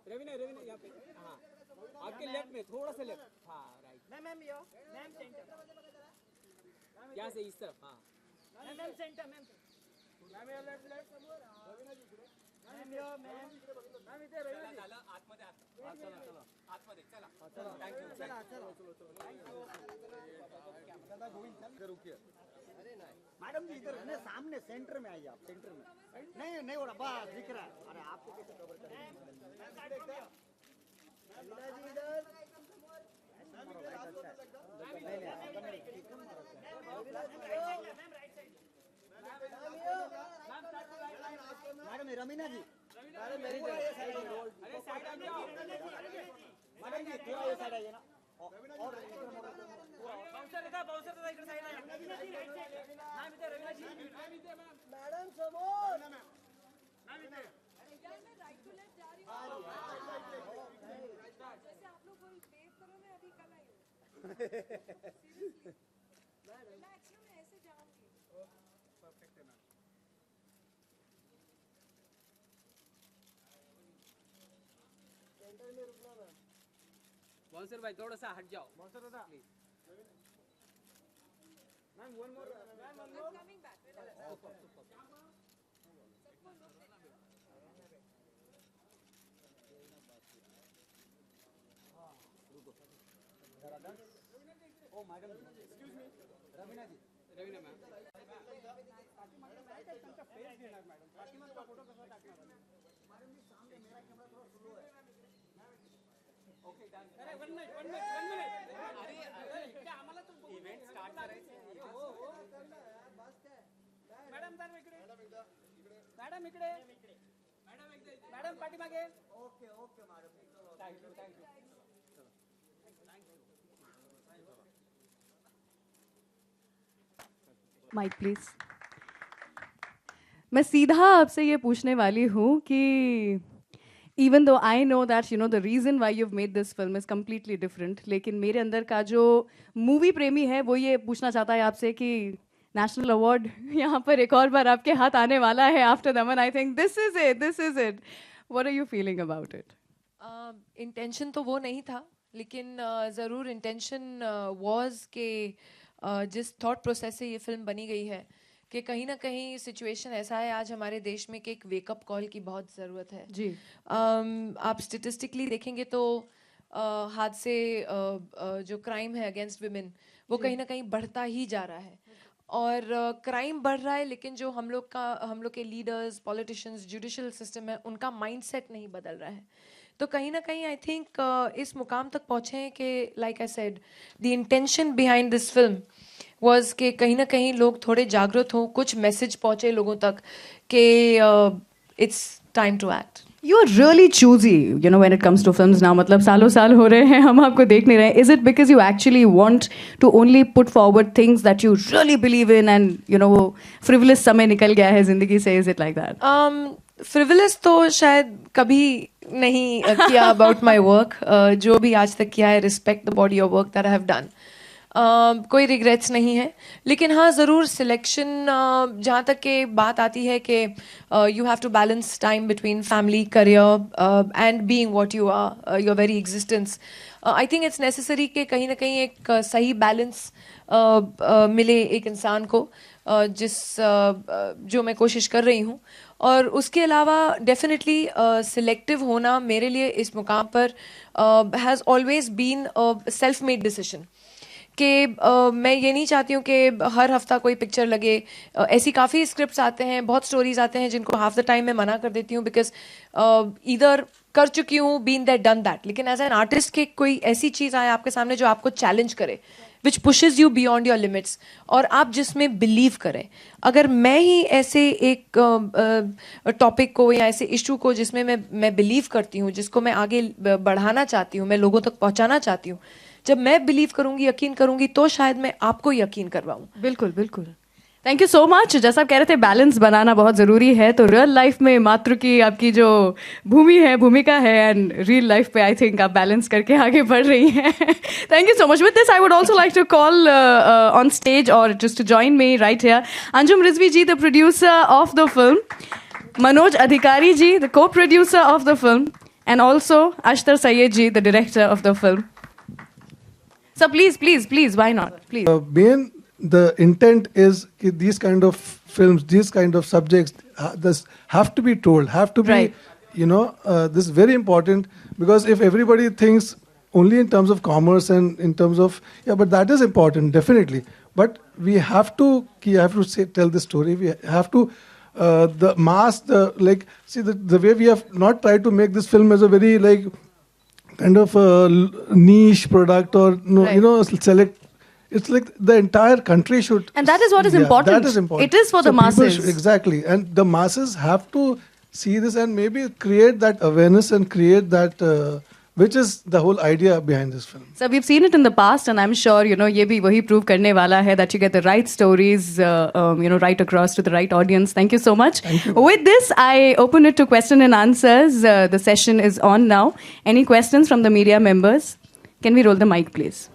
रवीना यहाँ पे, हाँ आपके लेफ्ट में थोड़ा सा लेफ्ट, हाँ राइट। मैम यो मैम सेंटर, यहाँ से इस तरफ, हाँ ma'am centre, ma'am left left, ma'am यो मैम इथे रवीना चला आतमध्ये आतमध्ये चला थँक्यू चला मैडम जी इधर ना सामने सेंटर में आइए आप, सेंटर में नहीं नहीं वो बस दिख रहा है। अरे आपको कैसे कवर करें मैडम रमीना जी, मैडम जी थोड़ा ये साइड आइए ना, और बाउंसर दादा इकडे साइड आहे मॅम इथे रवीना जी मॅडम समोर मॅम इथे यार मैं राइट टू लेफ्ट जा रही हूँ, जैसे आप लोग वेव करो, मैं अभी कल आई हूँ। सीरियसली रिलैक्स ना, मैं ऐसे जाऊंगी। परफेक्ट है मैम। सेंटर में रुकना मैम। बाउंसर भाई थोड़ा सा हट जाओ। बाउंसर दादा ma'am one more ma'am one I'm more coming back. Relax. सबको look देना। ओ मैडम एक्सक्यूज मी रमीना जी, रवीना मैम त्यांचा फेस घेणार मॅडम, पाठीमागचा फोटो कसा टाकणार मैडम जी सामने मेरा कैमरा थोड़ा स्लो है। Okay done. अरे वन मिनिट अरे इकडे आम्हाला तो इव्हेंट स्टार्ट करायचं हो मॅडम तर इकडे मॅडम इकडे मॅडम पाठीमागे okay okay madam, thank you thank you. Mike please. मैं सीधा आपसे ये पूछने वाली हूँ कि even though I know that you know the reason why you've made this film is completely different, लेकिन मेरे अंदर का जो मूवी प्रेमी है वो ये पूछना चाहता है आपसे कि नेशनल अवार्ड यहाँ पर एक और बार आपके हाथ आने वाला है after Daman. I think this is it what are you feeling about it? Intention तो वो नहीं था, लेकिन ज़रूर इंटेंशन वाज के जिस थॉट प्रोसेस से ये फिल्म बनी गई है कि कहीं ना कहीं सिचुएशन ऐसा है आज हमारे देश में कि एक वेकअप कॉल की बहुत ज़रूरत है जी। आप स्टेटिस्टिकली देखेंगे तो हादसे जो क्राइम है अगेंस्ट विमेन वो कहीं ना कहीं बढ़ता ही जा रहा है, और क्राइम बढ़ रहा है, लेकिन जो हम लोग के लीडर्स, पॉलिटिशियंस, जुडिशियल सिस्टम है, उनका माइंडसेट नहीं बदल रहा है। तो कहीं ना कहीं आई थिंक इस मुकाम तक पहुँचे हैं कि like I said the intention behind this film was कि कहीं ना कहीं लोग थोड़े जागरूक हों, कुछ मैसेज पहुँचे लोगों तक कि it's time to act. You are really choosy, you know, when it comes to films now. मतलब सालों साल हो रहे हैं हम आपको देख नहीं रहे हैं. Is it because you actually want to only put forward things that you really believe in and you know frivolous समय निकल गया है जिंदगी से? Is it like that? Frivolous तो शायद कभी नहीं किया अबाउट माई वर्क। जो भी आज तक किया है, respect the body of work that I have done. कोई रिग्रेट्स नहीं है, लेकिन हाँ ज़रूर सिलेक्शन जहाँ तक के बात आती है कि you have to balance time between family, career and being what you are, your very existence. I think it's necessary कि कहीं ना कहीं एक सही बैलेंस मिले एक इंसान को, जो मैं कोशिश कर रही हूँ। और उसके अलावा डेफिनेटली सिलेक्टिव होना मेरे लिए इस मुकाम पर has always been self made decision कि मैं ये नहीं चाहती हूँ कि हर हफ्ता कोई पिक्चर लगे। ऐसी काफ़ी स्क्रिप्ट्स आते हैं, बहुत स्टोरीज आते हैं जिनको हाफ द टाइम मैं मना कर देती हूँ बिकॉज इधर कर चुकी हूँ, बीन दैट डन दैट। लेकिन एज एन आर्टिस्ट के कोई ऐसी चीज़ आए आपके सामने जो आपको चैलेंज करे, which pushes you beyond your limits, और आप जिसमें बिलीव करें। अगर मैं ही ऐसे एक टॉपिक को या ऐसे इशू को जिसमें मैं बिलीव करती हूँ, जिसको मैं आगे बढ़ाना चाहती हूँ, मैं लोगों तक पहुँचाना चाहती हूँ, जब मैं बिलीव करूंगी, यकीन करूंगी, तो शायद मैं आपको यकीन करवाऊं। बिल्कुल बिल्कुल। Thank you so much. जैसा आप कह रहे थे बैलेंस बनाना बहुत ज़रूरी है, तो रियल लाइफ में मातृ की आपकी जो भूमिका है एंड रियल लाइफ पे आई थिंक आप बैलेंस करके आगे बढ़ रही हैं. Thank you so much. With this I would also like to call on stage और just to join me right here Anjum Rizvi ji, the producer of the film, Manoj Adhikari ji, the co-producer of the film, and also Ashtar Syed ji, the director of the film. So please, why not? Please. The intent is that these kind of films, these kind of subjects, this have to be told, have to be, Right. this is very important, because if everybody thinks only in terms of commerce and in terms of, but that is important, definitely. But we have to tell the story. We have to, the mass, the way we have not tried to make this film as a very kind of niche product or Right. select. It's like the entire country should. And that is what is important. That is important. It is for the people masses. Exactly. And the masses have to see this and maybe create that awareness and create that, which is the whole idea behind this film. So we've seen it in the past, and I'm sure ये भी वही prove करने वाला है that you get the right stories, right across to the right audience. Thank you so much. With this, I open it to question and answers. The session is on now. Any questions from the media members? Can we roll the mic, please?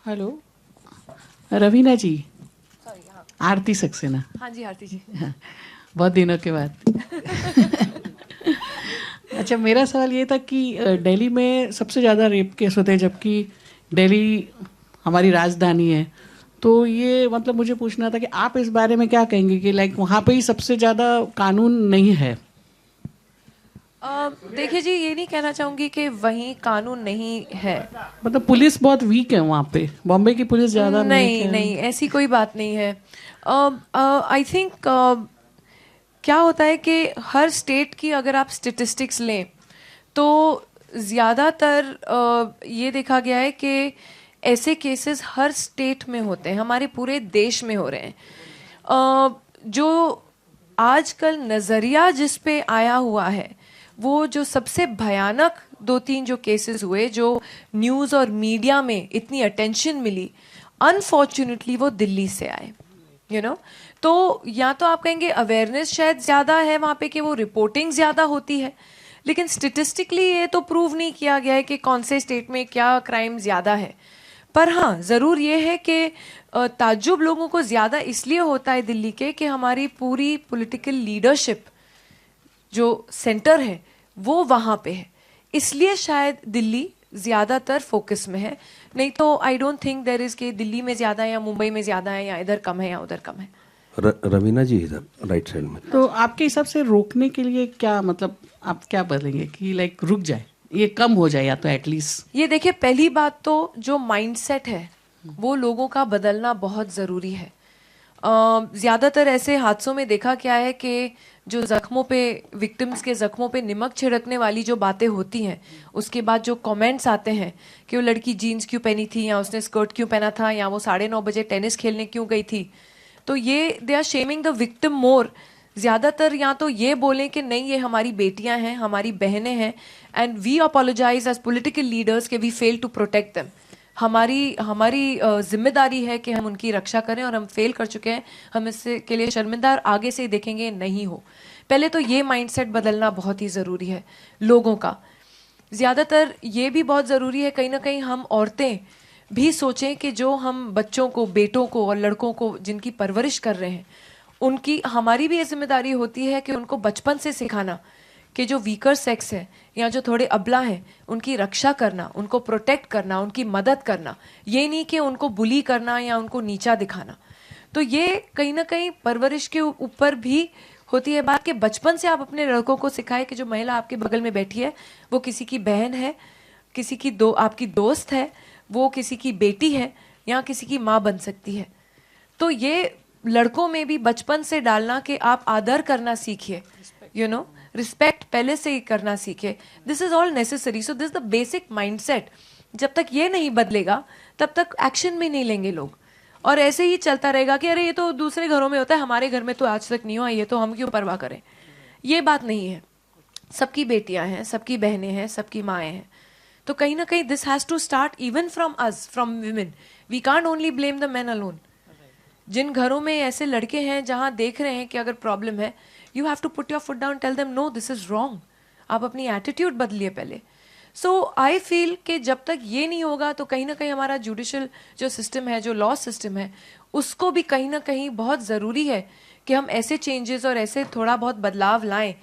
Hello, Raveena ji. Aarti Saxena. हाँ जी आरती जी. बहुत दिनों के बाद. अच्छा, मेरा सवाल ये था कि दिल्ली में सबसे ज़्यादा रेप केस होते हैं, जबकि दिल्ली हमारी राजधानी है. तो ये मतलब मुझे पूछना था कि आप इस बारे में क्या कहेंगे कि वहाँ पे ही सबसे ज़्यादा कानून नहीं है. देखिए जी, ये नहीं कहना चाहूँगी कि वहीं कानून नहीं है. मतलब पुलिस बहुत वीक है वहाँ पे. बॉम्बे की पुलिस ज़्यादा नहीं, ऐसी कोई बात नहीं है. आई थिंक क्या होता है कि हर स्टेट की अगर आप स्टेटिस्टिक्स लें तो ज़्यादातर ये देखा गया है कि ऐसे केसेस हर स्टेट में होते हैं, हमारे पूरे देश में हो रहे हैं. जो आजकल नज़रिया जिस पे आया हुआ है, वो जो सबसे भयानक 2-3 जो केसेस हुए, जो न्यूज़ और मीडिया में इतनी अटेंशन मिली, अनफॉर्चुनेटली वो दिल्ली से आए. तो या तो आप कहेंगे अवेयरनेस शायद ज़्यादा है वहाँ पे कि वो रिपोर्टिंग ज़्यादा होती है, लेकिन स्टेटिस्टिकली ये तो प्रूव नहीं किया गया है कि कौन से स्टेट में क्या क्राइम ज़्यादा है. पर हाँ, ज़रूर ये है कि ताज्जुब लोगों को ज़्यादा इसलिए होता है दिल्ली के कि हमारी पूरी पॉलिटिकल लीडरशिप जो सेंटर है वो वहाँ पे है, इसलिए शायद दिल्ली ज़्यादातर फोकस में है. नहीं तो I don't think there is कि दिल्ली में ज़्यादा है या मुंबई में ज़्यादा है या इधर कम है या उधर कम है. रवीना जी इधर राइट साइड में. तो आपके हिसाब से रोकने के लिए क्या, मतलब आप क्या बोलेंगे कि रुक जाए, ये कम हो जाए, या तो एटलीस्ट. ये देखिए, पहली बात तो जो माइंडसेट है वो लोगों का बदलना बहुत ज़रूरी है. ज़्यादातर ऐसे हादसों में देखा क्या है कि जो ज़ख्मों पे, विक्टिम्स के ज़ख्मों पे नमक छिड़कने वाली जो बातें होती हैं, उसके बाद जो कमेंट्स आते हैं कि वो लड़की जीन्स क्यों पहनी थी, या उसने स्कर्ट क्यों पहना था, या वो 9:30 बजे टेनिस खेलने क्यों गई थी, तो ये they are shaming the victim more. ज़्यादातर या तो ये बोलें कि नहीं, ये हमारी बेटियां हैं, हमारी बहनें हैं, and we apologise as political leaders कि we fail to protect them. हमारी जिम्मेदारी है कि हम उनकी रक्षा करें, और हम फेल कर चुके हैं. हम इससे के लिए शर्मिंदा, आगे से देखेंगे नहीं हो. पहले तो ये माइंडसेट बदलना बहुत ही ज़रूरी है लोगों का. ज़्यादातर ये भी बहुत ज़रूरी है, कहीं ना कहीं हम औरतें भी सोचें कि जो हम बच्चों को, बेटों को और लड़कों को जिनकी परवरिश कर रहे हैं, उनकी, हमारी भी ये जिम्मेदारी होती है कि उनको बचपन से सिखाना कि जो वीकर सेक्स है या जो थोड़े अबला हैं, उनकी रक्षा करना, उनको प्रोटेक्ट करना, उनकी मदद करना. ये नहीं कि उनको बुली करना या उनको नीचा दिखाना. तो ये कहीं ना कहीं परवरिश के ऊपर भी होती है बात कि बचपन से आप अपने लड़कों को सिखाएं कि जो महिला आपके बगल में बैठी है वो किसी की बहन है, किसी की आपकी दोस्त है, वो किसी की बेटी है या किसी की माँ बन सकती है. तो ये लड़कों में भी बचपन से डालना कि आप आदर करना सीखिए, रिस्पेक्ट पहले से ही करना सीखे. This is all necessary. So this the basic mindset. जब तक ये नहीं बदलेगा तब तक एक्शन भी नहीं लेंगे लोग, और ऐसे ही चलता रहेगा कि अरे ये तो दूसरे घरों में होता है, हमारे घर में तो आज तक नहीं हुआ, ये तो हम क्यों परवाह करें. ये बात नहीं है. सबकी बेटियां हैं, सबकी बहनें हैं, सबकी माएँ हैं. तो कहीं ना कहीं this has to start even from us, from women. We can't only blame the men alone. जिन घरों में ऐसे लड़के हैं जहां देख रहे हैं कि अगर प्रॉब्लम है, you have to put your foot down, tell them no this is wrong. आप अपनी एटीट्यूड बदलिए पहले. सो आई फील कि जब तक ये नहीं होगा तो कहीं ना कहीं हमारा जुडिशल जो सिस्टम है, जो लॉ सिस्टम है, उसको भी कहीं ना कहीं बहुत ज़रूरी है कि हम ऐसे चेंजेस और ऐसे थोड़ा बहुत बदलाव लाएं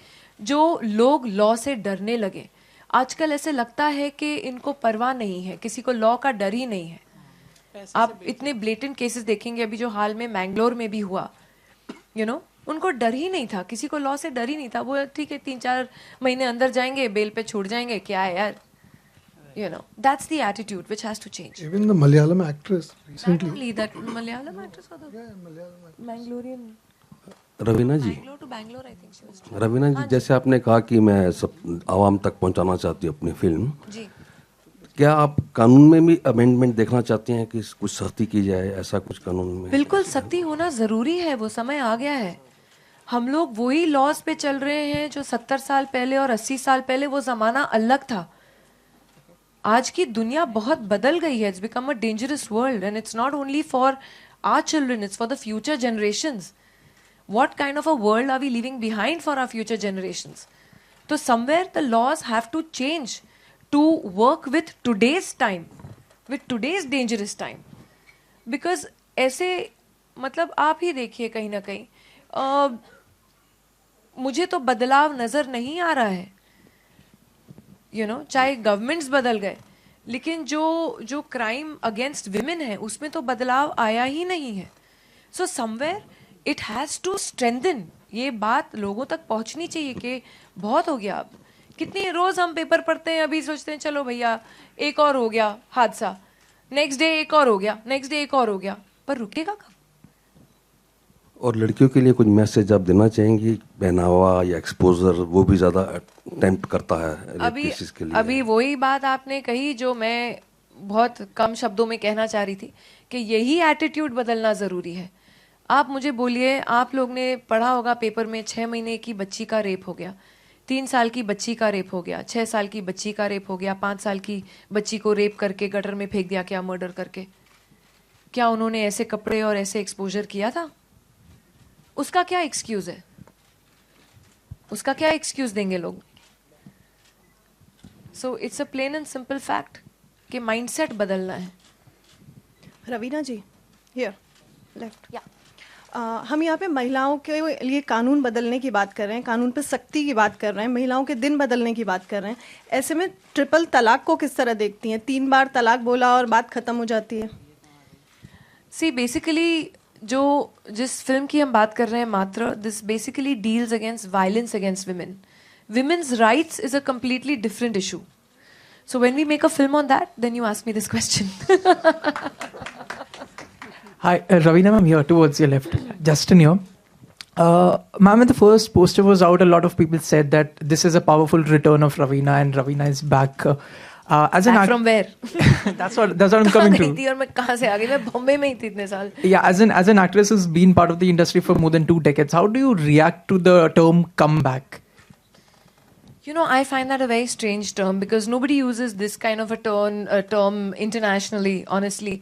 जो लोग लॉ से डरने लगे. आजकल ऐसे लगता है कि इनको परवाह नहीं है, किसी को लॉ का डर ही नहीं है. आप इतने ब्लेटेंट केसेस देखेंगे अभी जो हाल में मैंगलोर में भी हुआ, you know, उनको डर ही नहीं था, किसी को लॉ से डर ही नहीं था. वो ठीक है 3-4 महीने अंदर जाएंगे, बेल पे छूट जाएंगे, क्या है यार. You know, that's the attitude which has to change. Even the Malayalam actress recently. Not only that, Malayalam actress or the Mangalorean. Raveena ji, Bangalore to Bangalore, I think she was. Raveena जी, जैसे आपने कहा कि मैं सब आवाम तक पहुंचाना चाहती हूँ अपनी फिल्म, जी. क्या आप कानून में भी अमेंडमेंट देखना चाहती हैं कि कुछ सख्ती की जाए, ऐसा कुछ कानून में? बिल्कुल सख्ती होना ज़रूरी है, वो समय आ गया है. हम लोग वही लॉज पे चल रहे हैं जो 70 साल पहले और 80 साल पहले. वो ज़माना अलग था. आज की दुनिया बहुत बदल गई है. It's become a dangerous world and it's not only for our children, it's for the future generations. What kind of a world are we leaving behind for our future generations? So somewhere the laws have to change to work with today's time, with today's dangerous time. Because ऐसे मतलब आप ही देखिए कहीं ना कहीं मुझे तो बदलाव नज़र नहीं आ रहा है. You know, चाहे गवर्नमेंट्स बदल गए, लेकिन जो क्राइम अगेंस्ट विमेन है उसमें तो बदलाव आया ही नहीं है. So somewhere it has to strengthen. ये बात लोगों तक पहुंचनी चाहिए कि बहुत हो गया. अब कितनी रोज़ हम पेपर पढ़ते हैं, अभी सोचते हैं चलो भैया एक और हो गया हादसा, नेक्स्ट डे एक और हो गया, नेक्स्ट डे एक और हो गया, पर रुकेगा कब? और लड़कियों के लिए कुछ मैसेज आप देना चाहेंगी? पहनावा या एक्सपोजर वो भी ज़्यादा अटेम्प्ट करता है केसेस के लिए. अभी वही बात आपने कही जो मैं बहुत कम शब्दों में कहना चाह रही थी कि यही एटीट्यूड बदलना ज़रूरी है. आप मुझे बोलिए, आप लोग ने पढ़ा होगा पेपर में 6 महीने की बच्ची का रेप हो गया, 3 साल की बच्ची का रेप हो गया, 6 साल की बच्ची का रेप हो गया, 5 साल की बच्ची को रेप करके गटर में फेंक दिया, क्या मर्डर करके. क्या उन्होंने ऐसे कपड़े और ऐसे एक्सपोजर किया था? उसका क्या एक्सक्यूज है? उसका क्या एक्सक्यूज देंगे लोग? So it's a plain and simple fact कि माइंडसेट बदलना है. Raveena ji, here left. या हम यहाँ पे महिलाओं के लिए कानून बदलने की बात कर रहे हैं, कानून पे सख्ती की बात कर रहे हैं, महिलाओं के दिन बदलने की बात कर रहे हैं. ऐसे में ट्रिपल तलाक को किस तरह देखती हैं? 3 बार तलाक बोला और बात खत्म हो जाती है. सी बेसिकली जिस फिल्म की हम बात कर रहे हैं मात्र, this basically deals against violence against women. Women's rights is a completely different issue. So when we make a film on that, then you ask me this question. Hi, Ravina ma'am, here towards your left. Justin here. Ma'am, when the first poster was out, a lot of people said that this is a powerful return of Ravina and Ravina is back. As an from where? that's what I'm coming to. और मैं कहाँ से आ गई? मैं बॉम्बे में ही थी इतने साल. Yeah, as an actress who's been part of the industry for more than 2 decades, how do you react to the term comeback? You know, I find that a very strange term because nobody uses this kind of a term internationally, honestly.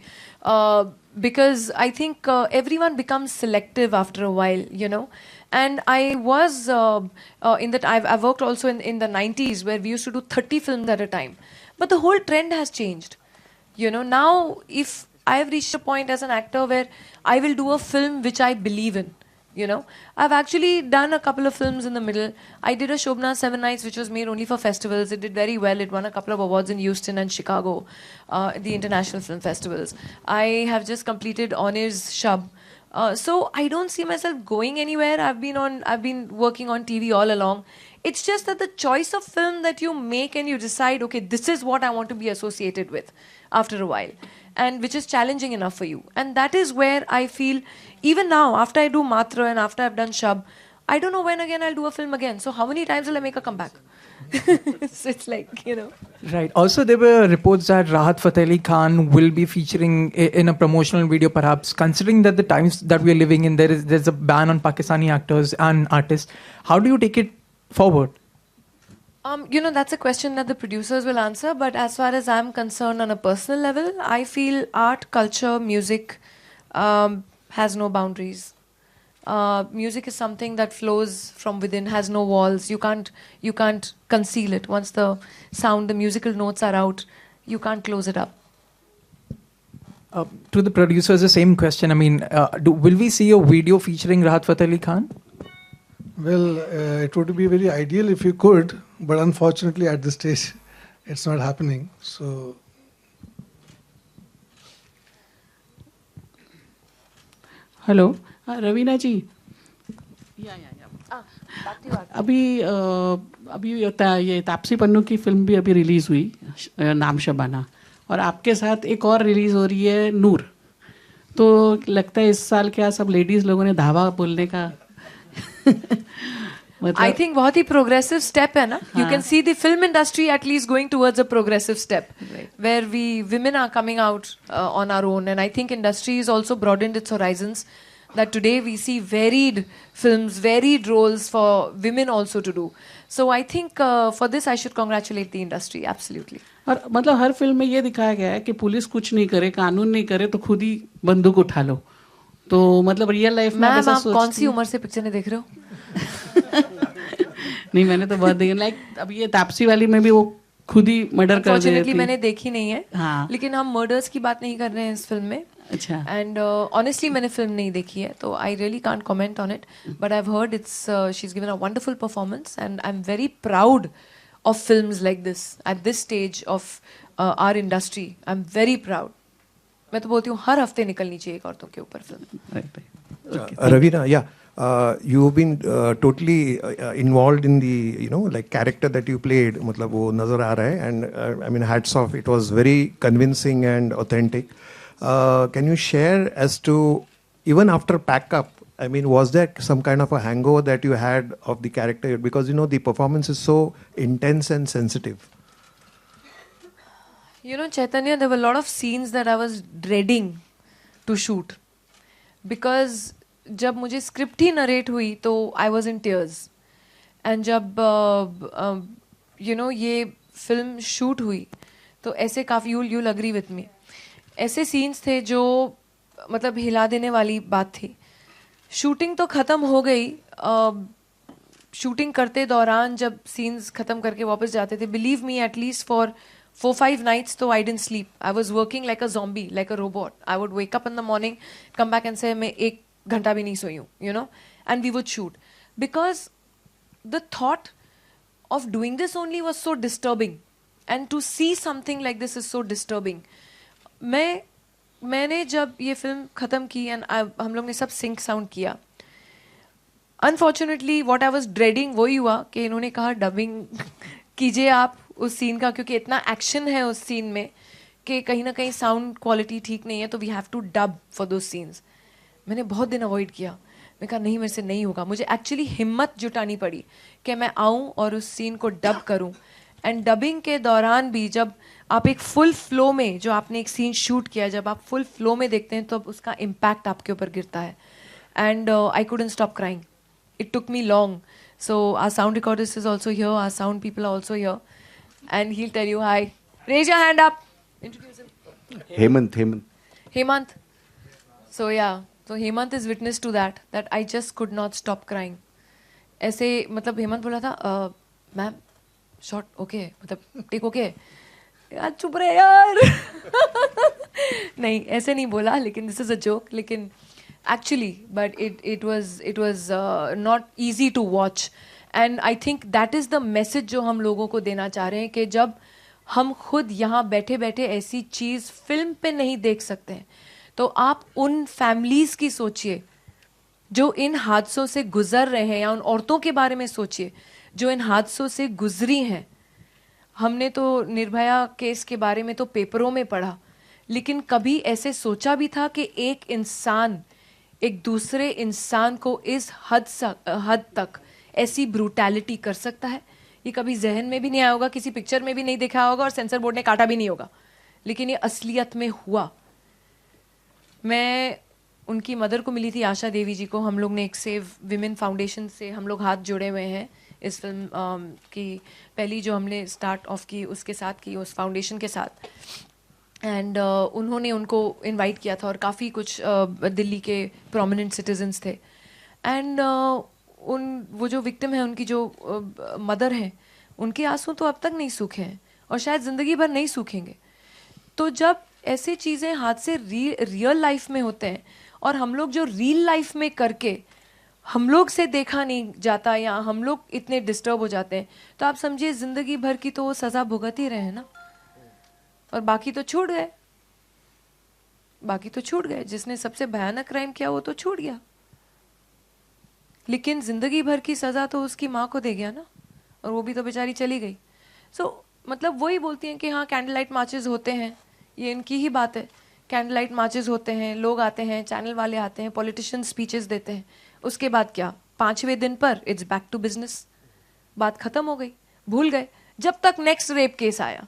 Because I think everyone becomes selective after a while, you know. And I was in that I've worked also in the 90s where we used to do 30 films at a time. But the whole trend has changed. You know, now if I've reached a point as an actor where I will do a film which I believe in. You know, I've actually done a couple of films in the middle. I did a Shobna 7 Nights, which was made only for festivals. It did very well. It won a couple of awards in Houston and Chicago, the international film festivals. I have just completed Honors Shab. So I don't see myself going anywhere. I've been working on TV all along. It's just that the choice of film that you make and you decide, okay, this is what I want to be associated with after a while, and which is challenging enough for you. And that is where I feel, even now, after I do Matra and after I've done Shab, I don't know when again I'll do a film again. So how many times will I make a comeback? So it's like, you know. Right. Also, there were reports that Rahat Fateh Ali Khan will be featuring in a promotional video, perhaps. Considering that the times that we are living in, there's a ban on Pakistani actors and artists. How do you take it forward? You know, that's a question that the producers will answer. But as far as I'm concerned, on a personal level, I feel art, culture, music has no boundaries. Music is something that flows from within, has no walls. You can't conceal it. Once the sound, the musical notes are out, you can't close it up. To the producers, the same question. I mean, will we see a video featuring Rahat Fateh Ali Khan? Well, it would be very ideal if you could, but unfortunately at this stage, it's not happening. So, hello Raveena ji, अभी ये तापसी पन्नू की film भी अभी release हुई, नाम शबाना, और आपके साथ एक और रिलीज़ हो रही है नूर. तो लगता है इस साल क्या सब लेडीज़ लोगों ने धावा बोलने का I think बहुत ही progressive step है ना. You can see the film industry at least going towards a progressive step, where women are coming out on our own, and I think industry has also broadened its horizons. That today we see varied films, varied roles for women also to do. So I think for this I should congratulate the industry, absolutely. और मतलब हर film में ये दिखाया गया है कि police कुछ नहीं करे, कानून नहीं करे तो खुद ही बंदूक उठा लो. तो मतलब रियल लाइफ में मैम आप कौन सी उम्र से पिक्चर देख रहे हो? नहीं, मैंने तो बहुत देखी. लाइक अब ये तापसी वाली में भी वो खुद ही मर्डर कर रही थी. मैंने देखी नहीं है. हाँ. लेकिन हम मर्डर्स की बात नहीं कर रहे हैं इस फिल्म में. अच्छा. एंड ऑनेस्टली मैंने फिल्म नहीं देखी है, तो I really can't comment on it, but I have heard it's she is given a wonderful performance and I am very proud of films like this at this stage of our industry. I'm very proud. मैं तो बोलती हूँ हर हफ्ते निकलनी चाहिए एक औरतों के ऊपर film. Ravina, yeah, you've been totally involved in the like character that you played. मतलब वो नजर आ रहा है, and I mean hats off. It was very convincing and authentic. Can you share as to even after pack up? I mean, was there some kind of a hangover that you had of the character? Because, the performance is so intense and sensitive. Chaitanya, there were a lot of scenes that I was dreading to shoot. Because जब मुझे script ही narrate हुई, तो I was in tears. And जब, ये film shoot हुई, तो ऐसे काफ़ी, you'll agree with me. ऐसे scenes थे जो, मतलब हिला देने वाली बात थी. शूटिंग तो ख़त्म हो गई. शूटिंग करते दौरान जब सीन्स ख़त्म करके वापस जाते थे, believe me at least for 4-5 nights तो I didn't sleep. I was working like a zombie, like a robot. I would wake up in the morning, come back and से मैं 1 घंटा भी नहीं सोई हूँ, and we would shoot. Because the thought of doing this only was so disturbing, and to see something like this is so disturbing. मैंने जब ये फिल्म ख़त्म की एंड हम लोग ने सब सिंक साउंड किया, unfortunately what I was dreading वही हुआ कि इन्होंने कहा डबिंग कीजिए आप उस सीन का, क्योंकि इतना एक्शन है उस सीन में कि कहीं ना कहीं साउंड क्वालिटी ठीक नहीं है, तो we have to dub for those scenes. मैंने बहुत दिन अवॉइड किया. मैं कहा नहीं, मेरे से नहीं होगा. मुझे एक्चुअली हिम्मत जुटानी पड़ी कि मैं आऊँ और उस सीन को डब करूँ. एंड डबिंग के दौरान भी जब आप एक फुल फ्लो में, जो आपने एक सीन शूट किया, जब आप फुल फ्लो में देखते हैं तो उसका इम्पैक्ट आपके ऊपर गिरता है. And I couldn't stop crying. It took me long. So our sound recordist is also here, our sound people are also here, and he will tell you hi. Raise your hand up. Introduce him. Hemant. So yeah, so Hemant is witness to that I just could not stop crying. ऐसे मतलब हेमंत बोला था ma'am shot okay, मतलब take okay. यार चुप रहे यार. नहीं ऐसे नहीं बोला, लेकिन दिस इज अ जोक. लेकिन actually but it was not easy to watch. And I think that is the message जो हम लोगों को देना चाह रहे हैं कि जब हम खुद यहाँ बैठे बैठे ऐसी चीज़ फिल्म पे नहीं देख सकते हैं, तो आप उन फैमिलीज़ की सोचिए जो इन हादसों से गुजर रहे हैं, या उन औरतों के बारे में सोचिए जो इन हादसों से गुजरी हैं. हमने तो निर्भया केस के बारे में तो पेपरों में पढ़ा, लेकिन कभी ऐसे सोचा भी था कि एक इंसान एक दूसरे इंसान को इस हद तक ऐसी ब्रूटैलिटी कर सकता है? ये कभी जहन में भी नहीं आया होगा, किसी पिक्चर में भी नहीं देखा होगा, और सेंसर बोर्ड ने काटा भी नहीं होगा. लेकिन ये असलियत में हुआ. मैं उनकी मदर को मिली थी, आशा देवी जी को. हम लोग ने एक सेव विमेन फाउंडेशन से हम लोग हाथ जोड़े हुए हैं इस फिल्म की पहली जो हमने स्टार्ट ऑफ की उसके साथ की, उस फाउंडेशन के साथ। एंड उन्होंने उनको इनवाइट किया था और काफ़ी कुछ दिल्ली के प्रोमिनेंट सिटीजन्स थे। एंड वो जो विक्टिम है, उनकी जो मदर हैं, उनके आंसू तो अब तक नहीं सूखे हैं और शायद ज़िंदगी भर नहीं सूखेंगे। तो जब ऐसी चीज़ें हाथ से रियल लाइफ में होते हैं और हम लोग जो रियल लाइफ में करके हम लोग से देखा नहीं जाता या हम लोग इतने डिस्टर्ब हो जाते हैं, तो आप समझिए ज़िंदगी भर की तो वो सज़ा भुगत ही रहे हैं ना, और बाकी तो छूट गए, बाकी तो छूट गए। जिसने सबसे भयानक क्राइम किया वो तो छूट गया, लेकिन जिंदगी भर की सजा तो उसकी माँ को दे गया ना, और वो भी तो बेचारी चली गई। मतलब वही बोलती हैं कि हाँ कैंडल लाइट मार्चेस होते हैं, ये इनकी ही बात है। कैंडल लाइट मार्चेस होते हैं, लोग आते हैं, चैनल वाले आते हैं, पॉलिटिशियंस स्पीचेस देते हैं, उसके बाद क्या 5वें दिन पर इट्स बैक टू बिजनेस, बात खत्म हो गई, भूल गए, जब तक नेक्स्ट रेप केस आया।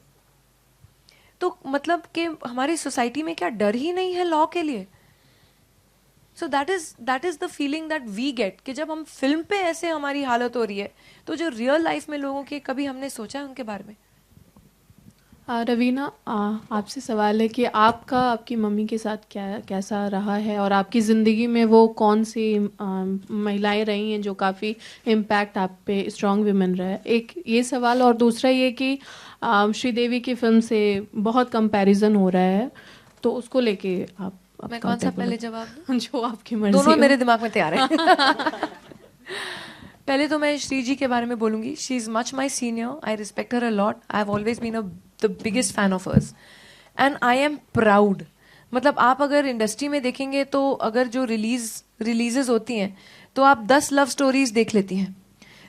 तो मतलब कि हमारी सोसाइटी में क्या डर ही नहीं है लॉ के लिए? So that is the feeling that we get कि जब हम फिल्म पे ऐसे हमारी हालत हो रही है, तो जो रियल लाइफ में लोगों के कभी हमने सोचा है उनके बारे में? रवीना, आपसे सवाल है कि आपकी मम्मी के साथ कैसा रहा है, और आपकी ज़िंदगी में वो कौन सी महिलाएं रही हैं जो काफ़ी इम्पैक्ट आप पे, स्ट्रॉन्ग विमेन रहा है? एक ये सवाल, और दूसरा ये कि श्रीदेवी की फिल्म से बहुत कंपैरिजन हो रहा है, तो उसको लेके आप मैं कौन सा पहले जवाब दूं? जो आपकी मर्जी दोनों हो। मेरे दिमाग में तैयार है। पहले तो मैं श्री जी के बारे में बोलूँगी। She is much my senior, I respect her a lot, I have always been the biggest fan of hers and I am proud. मतलब आप अगर इंडस्ट्री में देखेंगे तो अगर जो रिलीजेस होती हैं तो आप 10 लव स्टोरीज देख लेती हैं,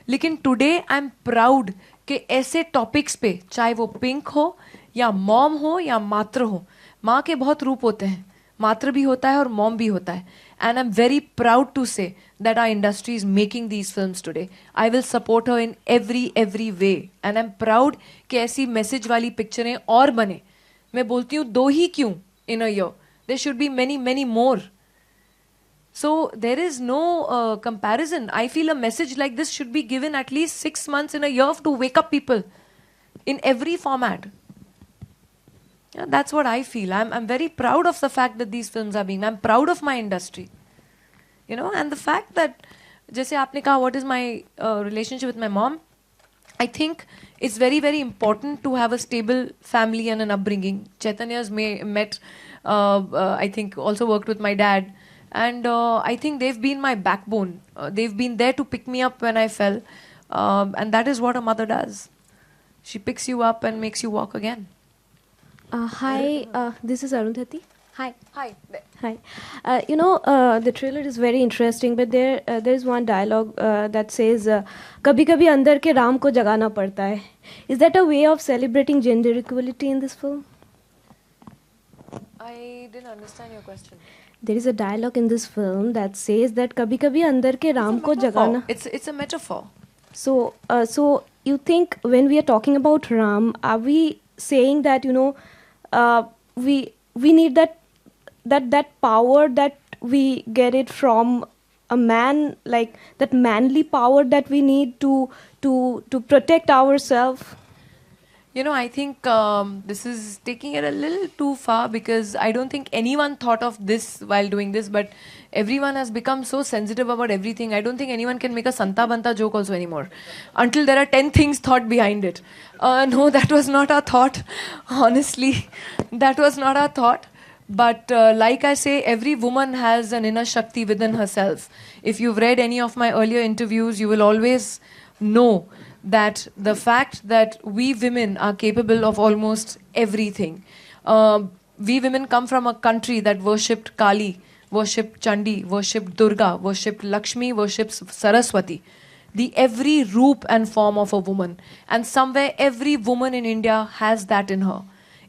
लेकिन टुडे आई एम प्राउड कि ऐसे टॉपिक्स पे, चाहे वो पिंक हो या मॉम हो या मात्र हो, माँ के बहुत रूप होते हैं, मात्र भी होता है और मॉम भी होता है, and I am very proud to say that our industry is making these films today. I will support her in every way and I'm proud कि ऐसी मैसेज वाली पिक्चरें और बने। मैं बोलती हूँ 2 ही क्यों in a year, there should be many more. So there is no comparison. I feel a message like this should be given at least 6 months in a year to wake up people in every format. Yeah, that's what I feel. I'm very proud of the fact that these films are being, I'm proud of my industry. You know, and the fact that, जैसे आपने कहा, what is my relationship with my mom? I think it's very important to have a stable family and an upbringing. Chaitanya's met, I think, also worked with my dad, and I think they've been my backbone. They've been there to pick me up when I fell, and that is what a mother does. She picks you up and makes you walk again. Hi, this is Arundhati. Hi. Hi. Hi. The trailer is very interesting, but there is one dialogue that says, "Kabhi kabhi andar ke Ram ko jagana padta hai." Is that a way of celebrating gender equality in this film? I didn't understand your question. There is a dialogue in this film that says that kabhi kabhi andar ke Ram ko jagana. It's a metaphor. So you think when we are talking about Ram, are we saying that we need that power that we get it from a man, like that manly power that we need to protect ourselves? I think this is taking it a little too far, because I don't think anyone thought of this while doing this, but everyone has become so sensitive about everything. I don't think anyone can make a Santa Banta joke also anymore until there are 10 things thought behind it. No, that was not our thought. Honestly, that was not our thought. But like I say, every woman has an inner Shakti within herself. If you've read any of my earlier interviews, you will always know that the fact that we women are capable of almost everything. We women come from a country that worshipped Kali, worshipped Chandi, worshipped Durga, worshipped Lakshmi, worships Saraswati. The every roop and form of a woman. And somewhere every woman in India has that in her.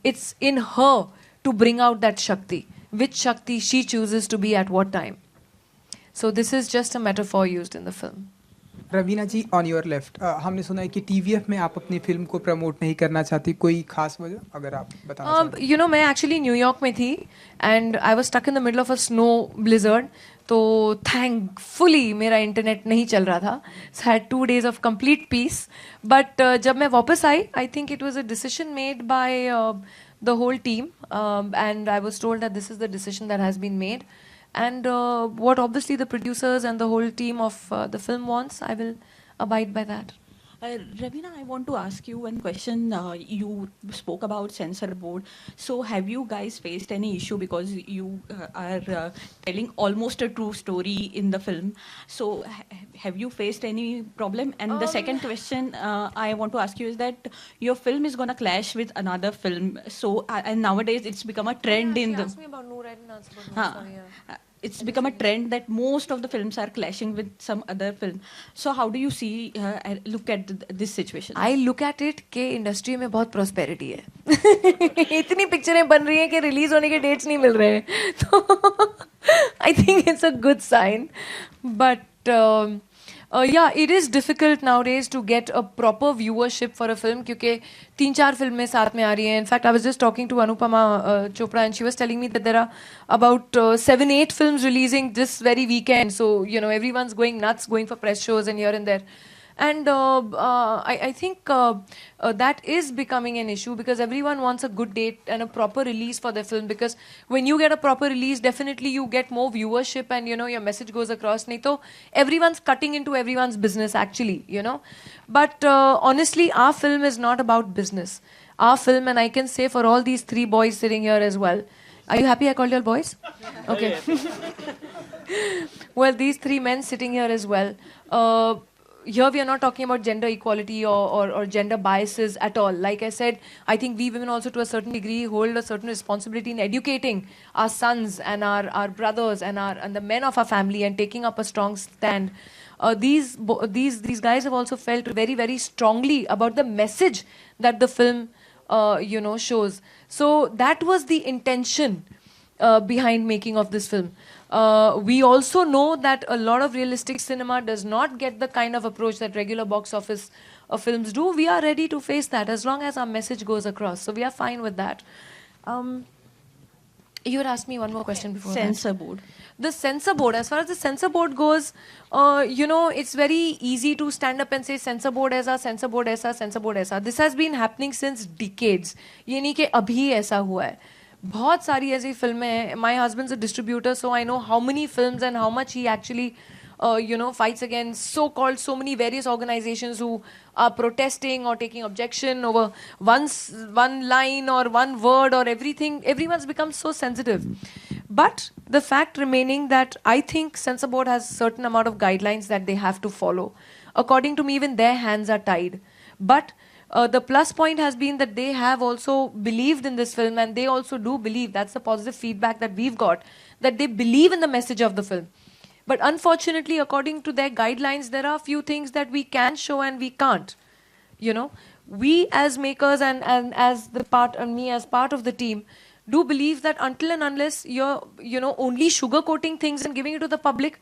It's in her to bring out that Shakti, which Shakti she chooses to be at what time. So this is just a metaphor used in the film. Raveena ji on your left, हमने सुना है कि TVF में आप अपनी film को promote नहीं करना चाहती, कोई खास वजह अगर आप बताना चाहें? यू नो मैं एक्चुअली न्यूयॉर्क में थी and I was stuck in the middle of a snow blizzard, तो थैंकफुली मेरा इंटरनेट नहीं चल रहा था. So had 2 days off complete peace. But जब मैं वापस आई think it was a decision made by the whole team and I was told that this is the decision that has been made. And what obviously the producers and the whole team of the film wants, I will abide by that. Ravina, I want to ask you one question. You spoke about censor board. So have you guys faced any issue because you are telling almost a true story in the film? So have you faced any problem? And the second question I want to ask you is that your film is going to clash with another film. So and nowadays it's become a trend in the... Ask me about Noor, I didn't answer about Noor, sorry. Yeah. It's become a trend that most of the films are clashing with some other film. So how do you see, look at this situation? I look at it कि industry में बहुत prosperity है. इतनी पिक्चरें बन रही हैं कि रिलीज होने के डेट्स नहीं मिल रहे हैं, तो I think it's a good sign. But yeah, it is difficult nowadays to get a proper viewership for a film क्योंकि 3-4 फिल्में साथ में आ रही हैं. In fact, I was just talking to Anupama Chopra and she was telling me that there are about 7-8 films releasing this very weekend. So, you know, everyone's going nuts, going for press shows and here and there. And I think that is becoming an issue because everyone wants a good date and a proper release for their film, because when you get a proper release, definitely you get more viewership and, you know, your message goes across. Nahi to everyone's cutting into everyone's business actually, you know. But honestly, our film is not about business. Our film, and I can say for all these 3 boys sitting here as well. Are you happy I called you all boys? Okay. Well, these 3 men sitting here as well. Here we are not talking about gender equality or gender biases at all. Like I said, I think we women also to a certain degree hold a certain responsibility in educating our sons and our brothers and the men of our family and taking up a strong stand. These guys have also felt very, very strongly about the message that the film you know, shows. So that was the intention behind making of this film. We also know that a lot of realistic cinema does not get the kind of approach that regular box office films do. We are ready to face that as long as our message goes across. So we are fine with that. You had asked me one more question before. Censor board. The censor board, as far as the censor board goes, you know, it's very easy to stand up and say censor board aisa, censor board aisa, censor board aisa. This has been happening since decades. ये नहीं कि अभी ऐसा हुआ है. बहुत सारी ऐसी फिल्में हैं. My husband's a distributor, so I know how many films and how much he actually, you know, fights against so many various organizations who are protesting or taking objection over one line or one word or everything. Everyone's become so sensitive. But the fact remaining that I think censor board has a certain amount of guidelines that they have to follow. According to me, even their hands are tied. But the plus point has been that they have also believed in this film, and they also do believe, that's the positive feedback that we've got, that they believe in the message of the film. But unfortunately, according to their guidelines, there are a few things that we can show and we can't. You know, we as makers and as the part, and me as part of the team, do believe that until and unless you're, you know, only sugarcoating things and giving it to the public,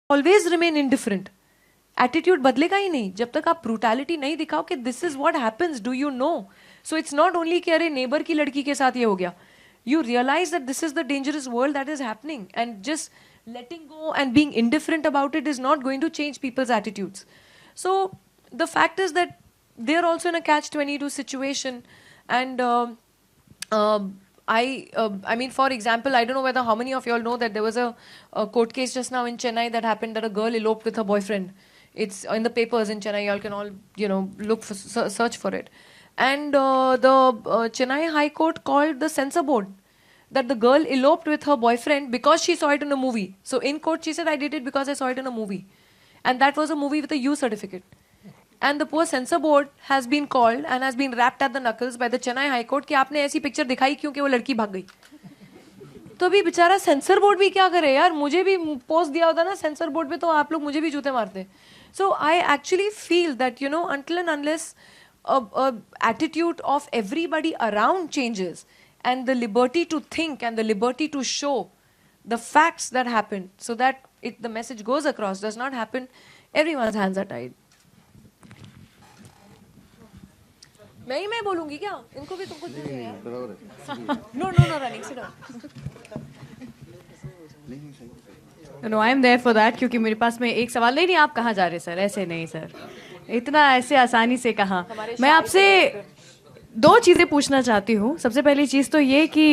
always remain indifferent. Attitude बदलेगा ही नहीं जब तक आप brutality नहीं दिखाओ कि this is what happens. Do you know? So it's not only कि अरे नेबर की लड़की के साथ ये हो गया. You realise that this is the dangerous world that is happening, and just letting go and being indifferent about it is not going to change people's attitudes. So the fact is that they're also in a catch-22 situation, and I mean, for example, I don't know whether how many of you all know that there was a court case just now in Chennai that happened, that a girl eloped with her boyfriend. It's in the papers in Chennai. You all can all, you know, look for, search for it. And the Chennai High Court called the censor board that the girl eloped with her boyfriend because she saw it in a movie. So in court she said, I did it because I saw it in a movie. And that was a movie with a U certificate. And the poor censor board has been called and has been rapped at the knuckles by the Chennai High Court कि आपने ऐसी picture दिखाई क्योंकि वो लड़की भाग गई. तो अभी बेचारा सेंसर बोर्ड भी क्या करे यार. मुझे भी पोस्ट दिया होता ना सेंसर बोर्ड पे तो आप लोग मुझे भी जूते मारते. So I actually feel that, you know, until and unless a attitude of everybody around changes, and the liberty to think and the liberty to show the facts that happen so that the message goes across does not happen, Everyone's hands are tied. मैं बोलूंगी क्या? इनको भी तुमको क्यों नहीं यार? No, running, sit down. No, I am there for that क्योंकि मेरे पास में एक सवाल नहीं आप कहाँ जा रहे सर? ऐसे नहीं सर, इतना ऐसे आसानी से कहाँ? मैं आपसे 2 चीज़ें पूछना चाहती हूँ। सबसे पहली चीज़ तो ये कि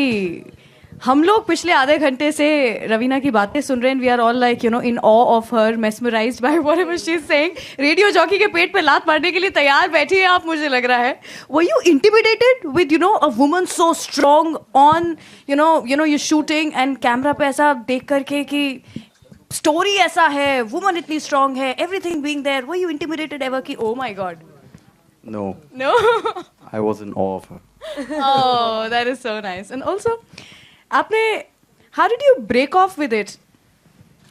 हम लोग पिछले आधे घंटे से रवीना की बातें सुन रहे हैं। We are all like you know in awe of her, mesmerised by whatever she is saying. Radio jockey के पेट पे लात मारने के लिए तैयार बैठी है आप, मुझे लग रहा है। वर you intimidated with you know a woman so strong on you know you shooting and camera पे ऐसा देख करके कि स्टोरी ऐसा है, वुमन इतनी स्ट्रॉन्ग है, everything being there, were you intimidated ever कि oh my God? No. No. I was in awe of her. Oh, that is so nice. And also, आपने how did you break off with it?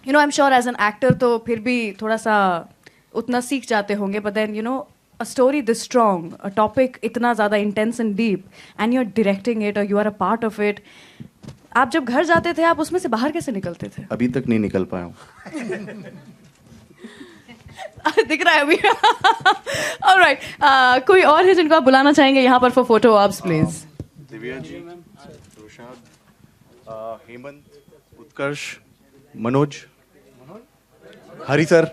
You know, I'm sure as an actor तो फिर भी थोड़ा सा उतना सीख जाते होंगे, but then you know a story this strong, a topic इतना ज़्यादा intense and deep, and you're directing it or you are a part of it. आप जब घर जाते थे आप उसमें से बाहर कैसे निकलते थे? अभी तक नहीं निकल पाया हूँ। दिख रहा है अभी। Alright, कोई और है जिनको आप बुलाना चाहेंगे यहाँ पर for photo ops please? Divya ji, Roshad, Hemant, Utkarsh, Manoj, Hari sir.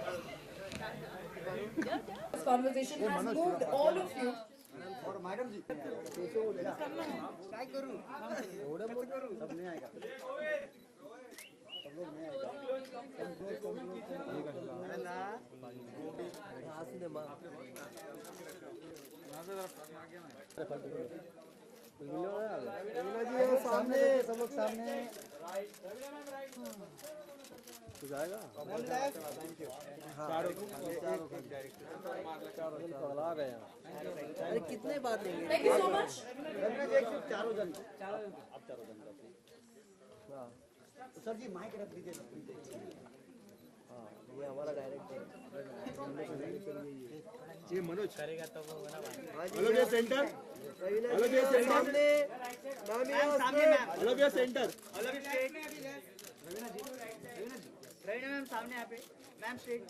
This conversation has moved all of you. सामने सब लोग सामने अरे कितने बात लेंगे? Thank you so much. चारों जन आप चारों जन सर जी माइक रख दीजिए। हाँ ये हमारा डायरेक्टर ये मनोज करेगा तब वो बना। हेलो ये सेंटर, हेलो ये सेंटर सामने मैम, सामने मैम, हेलो ये सेंटर, हेलो ये स्ट्रेट, रवीना जी, रवीना मैम सामने यहाँ पे मैम स्ट्रेट।